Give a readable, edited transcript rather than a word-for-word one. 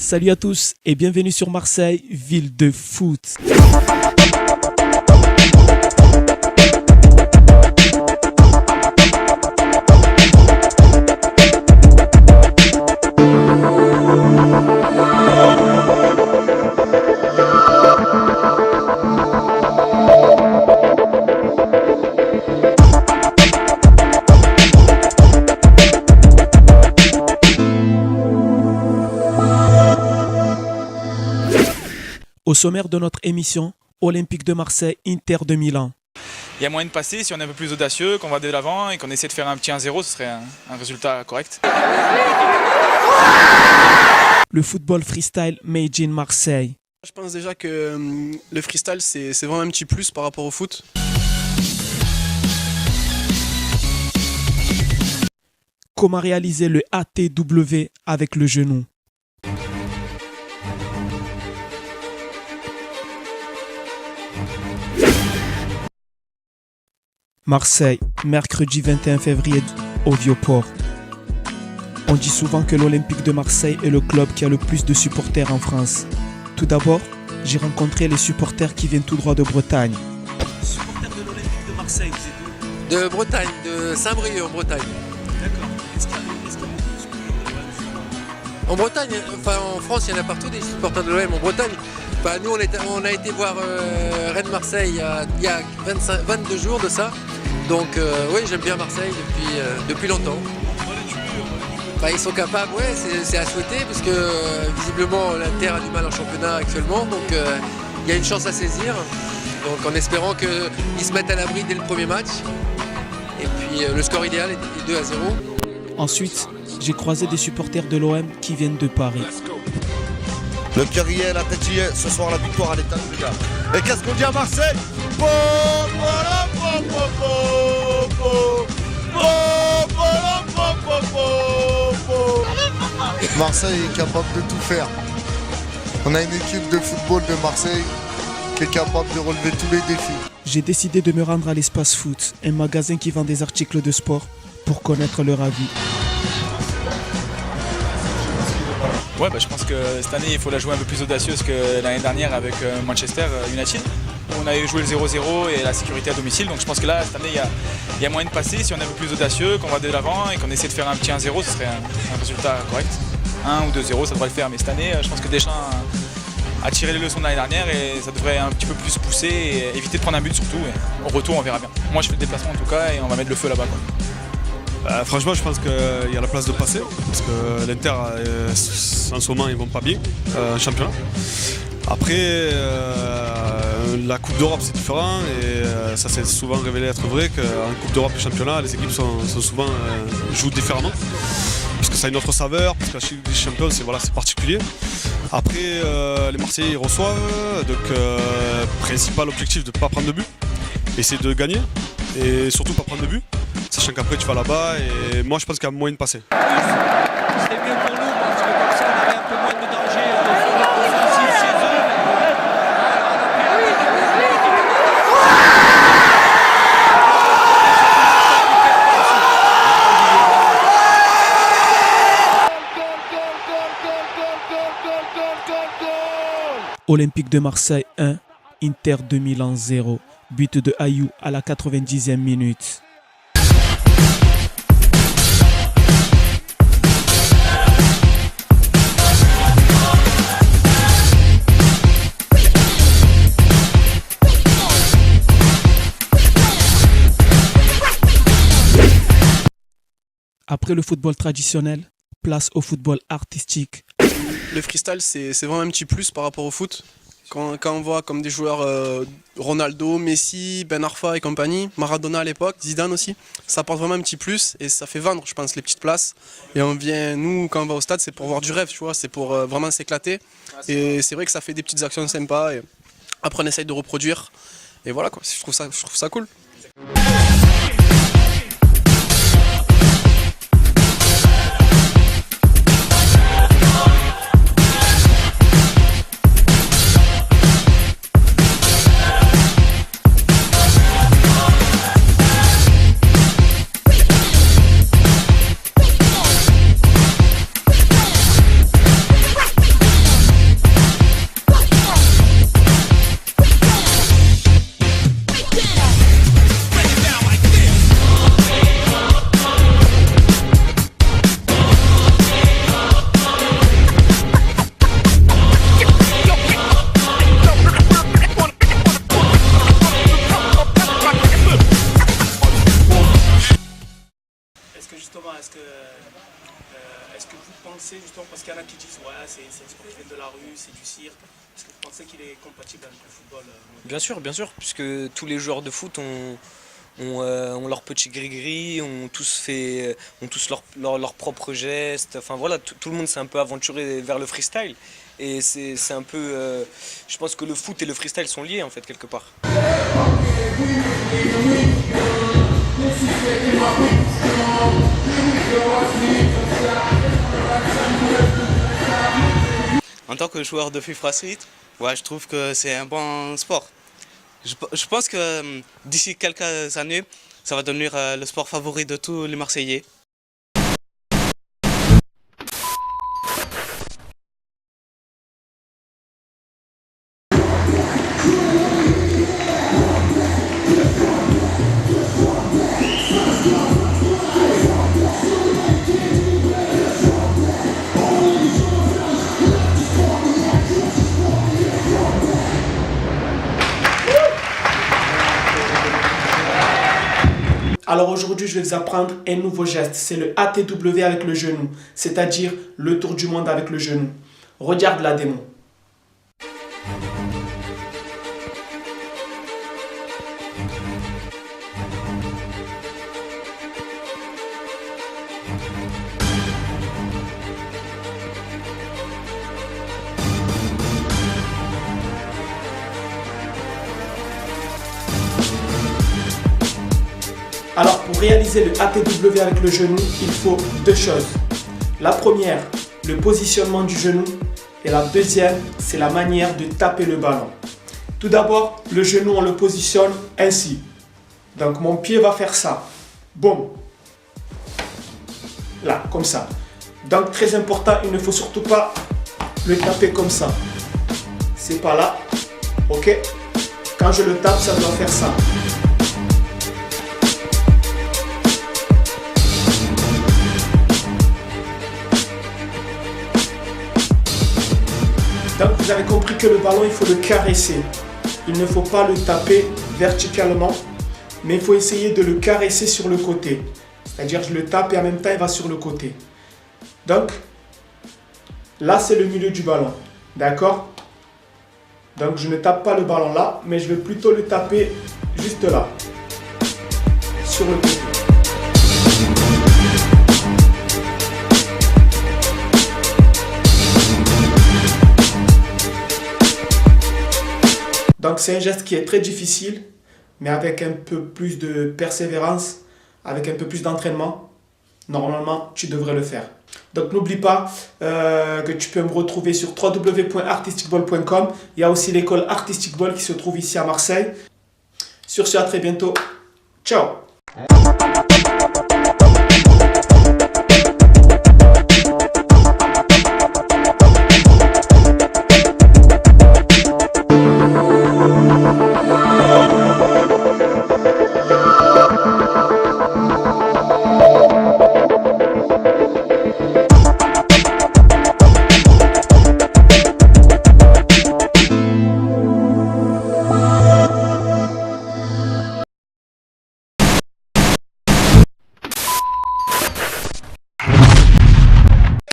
Salut à tous et bienvenue sur Marseille, ville de foot. Au sommaire de notre émission, Olympique de Marseille, Inter de Milan. Il y a moyen de passer si on est un peu plus audacieux, qu'on va de l'avant et qu'on essaie de faire un petit 1-0, ce serait un résultat correct. Le football freestyle made in Marseille. Je pense déjà que le freestyle c'est vraiment un petit plus par rapport au foot. Comment réaliser le ATW avec le genou? Marseille, mercredi 21 février au Vieux-Port. On dit souvent que l'Olympique de Marseille est le club qui a le plus de supporters en France. Tout d'abord, j'ai rencontré les supporters qui viennent tout droit de Bretagne. Supporters de l'Olympique de Marseille, vous êtes où? De Bretagne, de Saint-Brieuc en Bretagne. D'accord. Est-ce qu'il y a en Bretagne, enfin en France, il y en a partout des supporters de l'OM. En Bretagne, enfin, nous on a été voir Rennes-Marseille il y a 22 jours de ça. Donc oui, j'aime bien Marseille depuis longtemps. Enfin, ils sont capables, ouais, c'est à souhaiter parce que visiblement l'Inter a du mal en championnat actuellement. Donc il y a une chance à saisir. Donc en espérant qu'ils se mettent à l'abri dès le premier match. Et puis le score idéal est 2-0. Ensuite, j'ai croisé des supporters de l'OM qui viennent de Paris. Le cœur y est, la tête y est, ce soir la victoire à l'état les gars. Et qu'est-ce qu'on dit à Marseille? Marseille est capable de tout faire. On a une équipe de football de Marseille qui est capable de relever tous les défis. J'ai décidé de me rendre à l'Espace Foot, un magasin qui vend des articles de sport, pour connaître leur avis. Ouais, je pense que cette année il faut la jouer un peu plus audacieuse que l'année dernière avec Manchester United. On avait joué le 0-0 et la sécurité à domicile, donc je pense que là cette année il y a moyen de passer si on est un peu plus audacieux, qu'on va de l'avant et qu'on essaie de faire un petit 1-0, ce serait un résultat correct. 1 ou 2-0 ça devrait le faire, mais cette année je pense que Deschamps a tiré les leçons de l'année dernière et ça devrait un petit peu plus pousser et éviter de prendre un but surtout. Et au retour on verra bien. Moi je fais le déplacement en tout cas et on va mettre le feu là-bas, quoi. Franchement, je pense qu'il y a la place de passer parce que l'Inter, en ce moment, ils vont pas bien en championnat. Après, la Coupe d'Europe, c'est différent et ça s'est souvent révélé être vrai qu'en Coupe d'Europe et championnat, les équipes sont souvent jouent différemment parce que ça a une autre saveur, parce que la Ligue des Champions, c'est particulier. Après, les Marseillais ils reçoivent, donc principal objectif de ne pas prendre de but, essayer de gagner et surtout pas prendre de but. Sachant qu'après tu vas là-bas et moi je pense qu'il y a moyen de passer. C'était mieux pour nous parce que comme ça on avait un peu moins de danger Olympique de Marseille 1, Inter de Milan 0. But de Ayou à la 90e minute. Après le football traditionnel, place au football artistique. Le freestyle c'est vraiment un petit plus par rapport au foot. Quand on voit comme des joueurs Ronaldo, Messi, Ben Arfa et compagnie, Maradona à l'époque, Zidane aussi, ça apporte vraiment un petit plus et ça fait vendre, je pense, les petites places. Et on vient, nous, quand on va au stade, c'est pour voir du rêve, tu vois, c'est pour vraiment s'éclater. Et c'est vrai que ça fait des petites actions sympas. Et après, on essaye de reproduire. Et voilà, quoi, je trouve ça cool. Est-ce que vous pensez, justement, parce qu'il y en a qui disent ouais, c'est un sport qui vient de la rue, c'est du cirque, est-ce que vous pensez qu'il est compatible avec le football Bien sûr, puisque tous les joueurs de foot ont leur petit gris-gris, ont tous leur propre geste. Enfin voilà, tout le monde s'est un peu aventuré vers le freestyle. Et c'est un peu. Je pense que le foot et le freestyle sont liés en fait quelque part. En tant que joueur de FIFA Street, ouais, je trouve que c'est un bon sport. Je pense que d'ici quelques années, ça va devenir le sport favori de tous les Marseillais. Alors aujourd'hui, je vais vous apprendre un nouveau geste. C'est le ATW avec le genou, c'est-à-dire le tour du monde avec le genou. Regarde la démo. Alors pour réaliser le ATW avec le genou, il faut deux choses. La première, le positionnement du genou. Et la deuxième, c'est la manière de taper le ballon. Tout d'abord, le genou, on le positionne ainsi. Donc mon pied va faire ça. Boum. Là, comme ça. Donc très important, il ne faut surtout pas le taper comme ça. C'est pas là. Ok. Quand je le tape, ça doit faire ça. Donc vous avez compris que le ballon, il faut le caresser. Il ne faut pas le taper verticalement, mais il faut essayer de le caresser sur le côté. C'est-à-dire je le tape et en même temps il va sur le côté. Donc là c'est le milieu du ballon. D'accord? Donc je ne tape pas le ballon là, mais je vais plutôt le taper juste là. Sur le côté. Donc c'est un geste qui est très difficile, mais avec un peu plus de persévérance, avec un peu plus d'entraînement, normalement tu devrais le faire. Donc n'oublie pas que tu peux me retrouver sur www.artisticball.com. Il y a aussi l'école Artistic Ball qui se trouve ici à Marseille. Sur ce, à très bientôt. Ciao!